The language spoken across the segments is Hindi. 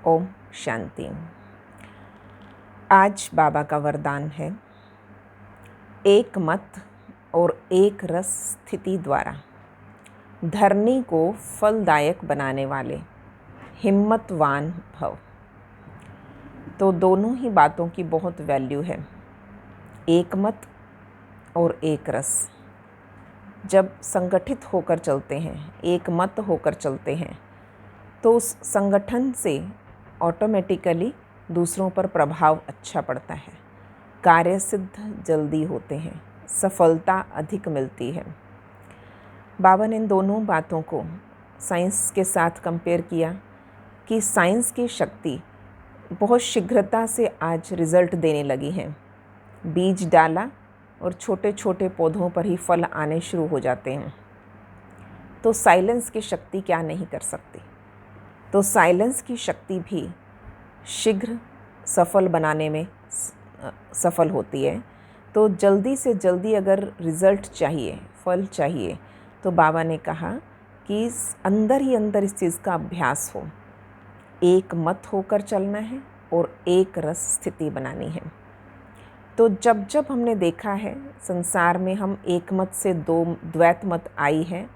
ओम शांति। आज बाबा का वरदान है, एक मत और एक रस स्थिति द्वारा धरनी को फलदायक बनाने वाले हिम्मतवान भव। तो दोनों ही बातों की बहुत वैल्यू है, एक मत और एक रस। जब संगठित होकर चलते हैं, एक मत होकर चलते हैं, तो उस संगठन से ऑटोमेटिकली दूसरों पर प्रभाव अच्छा पड़ता है, कार्य सिद्ध जल्दी होते हैं, सफलता अधिक मिलती है। बाबा ने इन दोनों बातों को साइंस के साथ कंपेयर किया कि साइंस की शक्ति बहुत शीघ्रता से आज रिजल्ट देने लगी है। बीज डाला और छोटे छोटे पौधों पर ही फल आने शुरू हो जाते हैं। तो साइलेंस की शक्ति क्या नहीं कर सकती। तो साइलेंस की शक्ति भी शीघ्र सफल बनाने में सफल होती है। तो जल्दी से जल्दी अगर रिज़ल्ट चाहिए, फल चाहिए, तो बाबा ने कहा कि अंदर ही अंदर इस चीज़ का अभ्यास हो, एक मत होकर चलना है और एक रस स्थिति बनानी है। तो जब जब हमने देखा है संसार में हम एक मत से दो द्वैत मत आई है,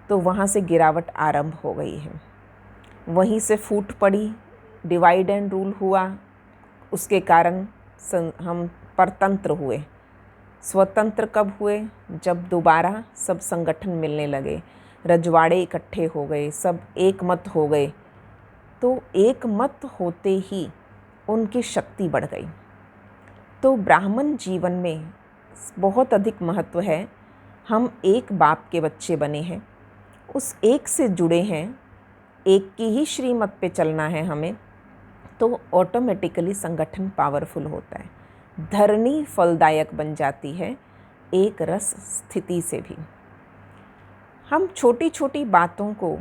तो वहाँ से गिरावट आरंभ हो गई है। वहीं से फूट पड़ी, डिवाइड एंड रूल हुआ, उसके कारण हम परतंत्र हुए। स्वतंत्र कब हुए? जब दोबारा सब संगठन मिलने लगे, रजवाड़े इकट्ठे हो गए, सब एक मत हो गए। तो एक मत होते ही उनकी शक्ति बढ़ गई। तो ब्राह्मण जीवन में बहुत अधिक महत्व है। हम एक बाप के बच्चे बने हैं, उस एक से जुड़े हैं, एक की ही श्रीमत पे चलना है हमें, तो ऑटोमेटिकली संगठन पावरफुल होता है, धरनी फलदायक बन जाती है एक रस स्थिति से भी। हम छोटी छोटी बातों को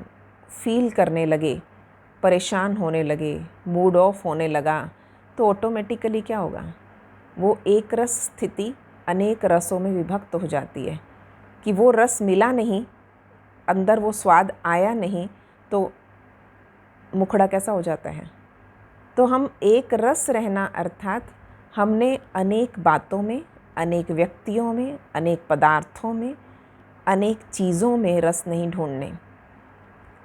फील करने लगे, परेशान होने लगे, मूड ऑफ होने लगा, तो ऑटोमेटिकली क्या होगा? वो एक रस स्थिति अनेक रसों में विभक्त हो जाती है कि वो रस मिला नहीं, अंदर वो स्वाद आया नहीं, तो मुखड़ा कैसा हो जाता है। तो हम एक रस रहना अर्थात हमने अनेक बातों में, अनेक व्यक्तियों में, अनेक पदार्थों में, अनेक चीज़ों में रस नहीं ढूंढने,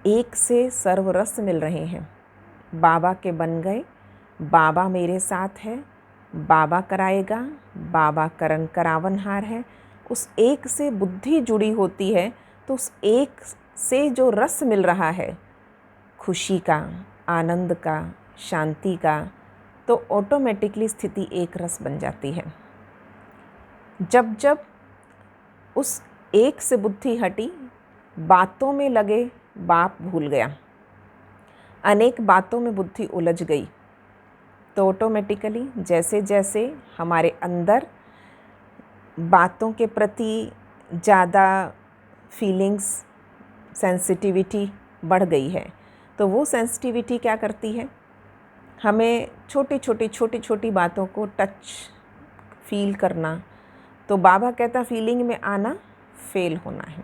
एक से सर्व रस मिल रहे हैं। बाबा के बन गए, बाबा मेरे साथ है, बाबा कराएगा, बाबा करन करावनहार है। उस एक से बुद्धि जुड़ी होती है, तो उस एक से जो रस मिल रहा है, खुशी का, आनंद का, शांति का, तो ऑटोमेटिकली स्थिति एक रस बन जाती है। जब जब उस एक से बुद्धि हटी, बातों में लगे, बाप भूल गया, अनेक बातों में बुद्धि उलझ गई, तो ऑटोमेटिकली जैसे जैसे हमारे अंदर बातों के प्रति ज़्यादा फीलिंग्स, सेंसिटिविटी बढ़ गई है, तो वो सेंसिटिविटी क्या करती है? हमें छोटी छोटी बातों को टच फील करना। तो बाबा कहता फीलिंग में आना फेल होना है।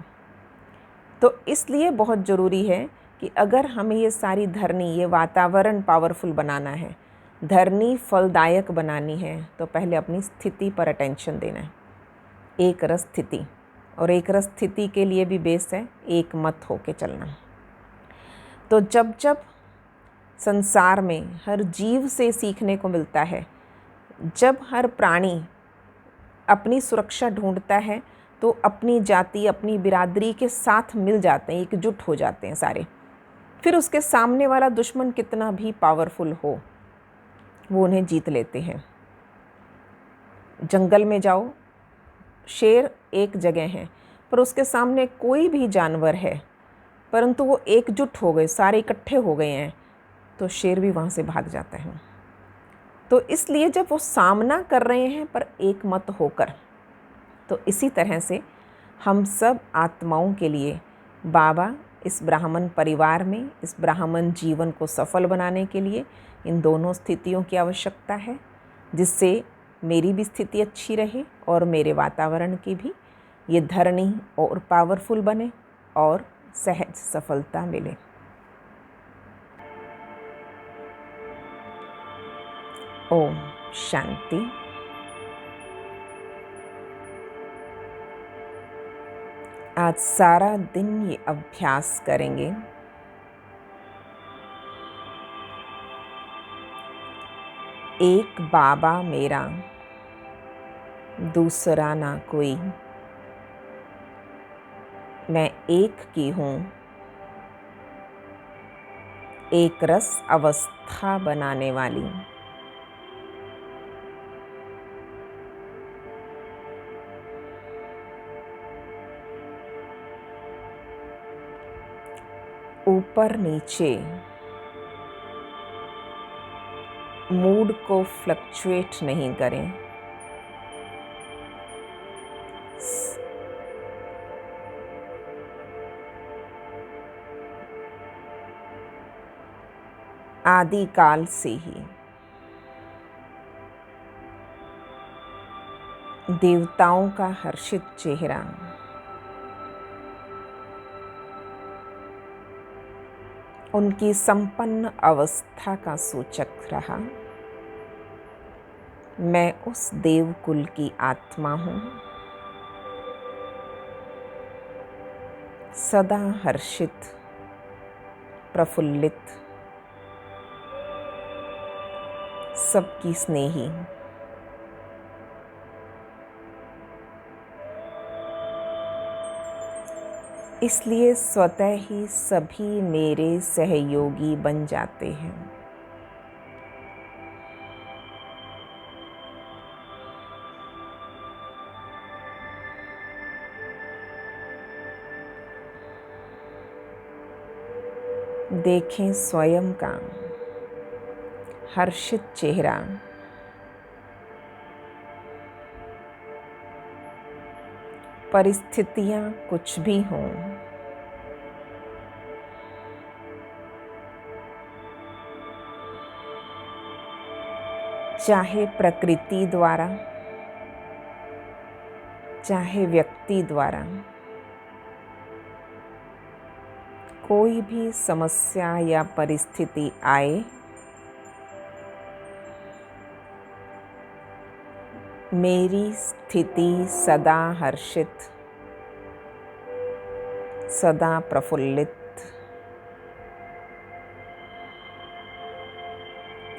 तो इसलिए बहुत ज़रूरी है कि अगर हमें ये सारी धरनी, ये वातावरण पावरफुल बनाना है, धरनी फलदायक बनानी है, तो पहले अपनी स्थिति पर अटेंशन देना है, एक रस स्थिति। और एक रस स्थिति के लिए भी बेस है एक मत होके चलना। तो जब जब संसार में हर जीव से सीखने को मिलता है, जब हर प्राणी अपनी सुरक्षा ढूंढता है, तो अपनी जाति, अपनी बिरादरी के साथ मिल जाते हैं, एकजुट हो जाते हैं सारे। फिर उसके सामने वाला दुश्मन कितना भी पावरफुल हो, वो उन्हें जीत लेते हैं। जंगल में जाओ, शेर एक जगह है, पर उसके सामने कोई भी जानवर है, परंतु वो एकजुट हो गए, सारे इकट्ठे हो गए हैं, तो शेर भी वहाँ से भाग जाता है। तो इसलिए जब वो सामना कर रहे हैं पर एक मत होकर, तो इसी तरह से हम सब आत्माओं के लिए बाबा इस ब्राह्मण परिवार में, इस ब्राह्मण जीवन को सफल बनाने के लिए इन दोनों स्थितियों की आवश्यकता है, जिससे मेरी भी स्थिति अच्छी रहे और मेरे वातावरण की भी, ये धरनी और पावरफुल बने और सहज सफलता मिले। ओम शांति। आज सारा दिन ये अभ्यास करेंगे। एक बाबा मेरा, दूसरा ना कोई। मैं एक की हूँ, एक रस अवस्था बनाने वाली। ऊपर नीचे मूड को फ्लक्चुएट नहीं करें। आदिकाल से ही देवताओं का हर्षित चेहरा, उनकी संपन्न अवस्था का सूचक रहा। मैं उस देवकुल की आत्मा हूँ, सदा हर्षित, प्रफुल्लित, सबकी स्नेही। इसलिए स्वतः ही सभी मेरे सहयोगी बन जाते हैं। देखें स्वयं का हर्षित चेहरा। परिस्थितियां कुछ भी हों, चाहे प्रकृति द्वारा, चाहे व्यक्ति द्वारा, कोई भी समस्या या परिस्थिति आए, मेरी स्थिति सदा हर्षित, सदा प्रफुल्लित,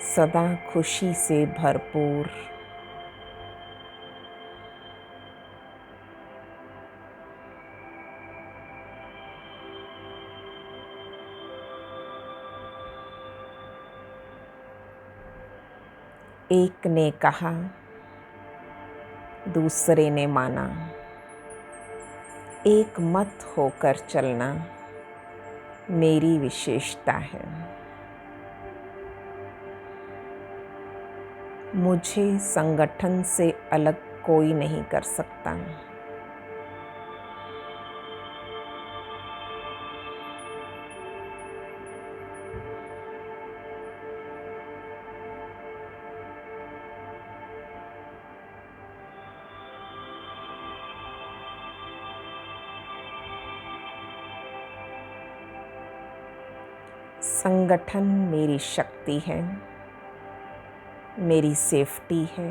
सदा खुशी से भरपूर, एक ने कहा, दूसरे ने माना। एक मत होकर चलना मेरी विशेषता है। मुझे संगठन से अलग कोई नहीं कर सकता। संगठन मेरी शक्ति है, मेरी सेफ्टी है।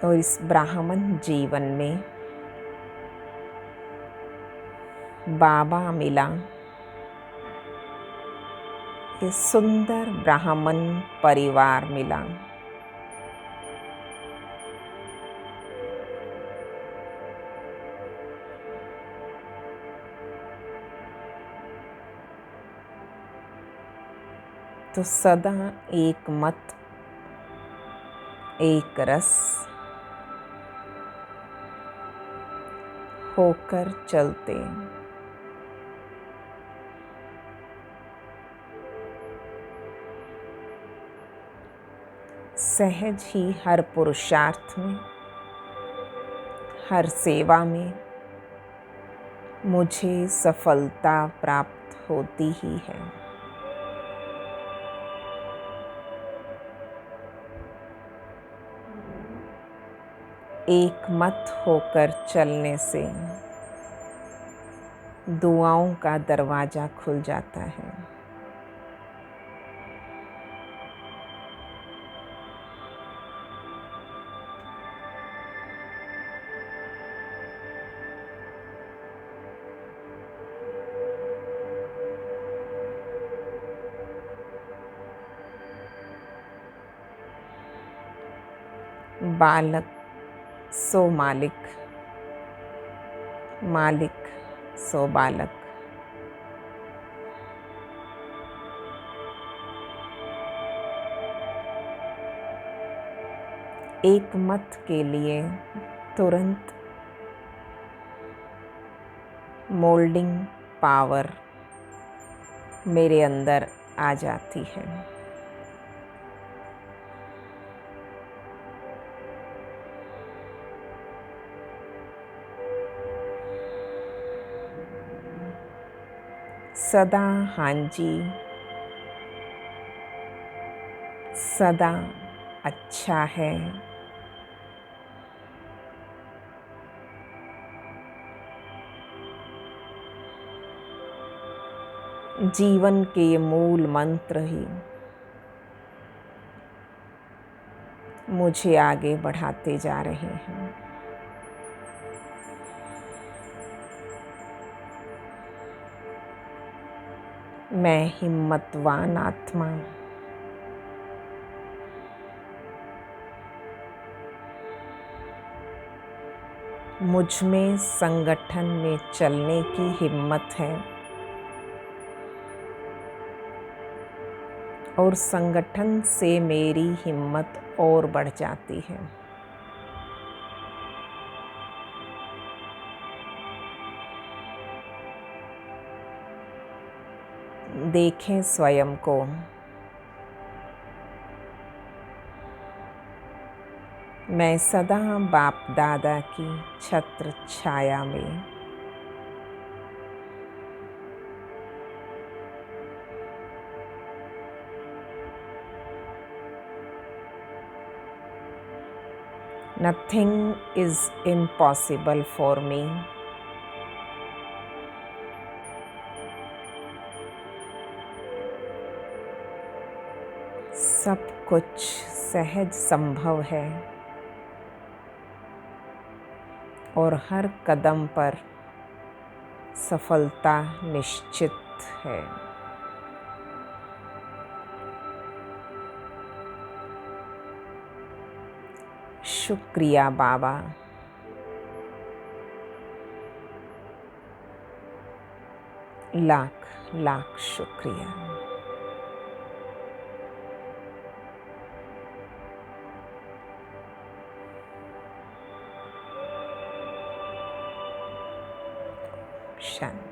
और इस ब्राह्मण जीवन में बाबा मिला, ये सुंदर ब्राह्मण परिवार मिला। तो सदा एक मत, एक रस होकर चलते। सहज ही हर पुरुषार्थ में, हर सेवा में मुझे सफलता प्राप्त होती ही है। एक मत होकर चलने से दुआओं का दरवाज़ा खुल जाता है। बालक सो मालिक, मालिक सो बालक। एक मत के लिए तुरंत मोल्डिंग पावर मेरे अंदर आ जाती है। सदा हाँ जी, सदा अच्छा है। जीवन के ये मूल मंत्र ही मुझे आगे बढ़ाते जा रहे हैं। मैं हिम्मतवान आत्मा मुझ में संगठन में चलने की हिम्मत है और संगठन से मेरी हिम्मत और बढ़ जाती है। देखें स्वयं को, मैं सदा बाप दादा की छत्र छाया में Nothing is impossible for me। सब कुछ सहज संभव है और हर कदम पर सफलता निश्चित है। शुक्रिया बाबा। लाख लाख शुक्रिया। शांति।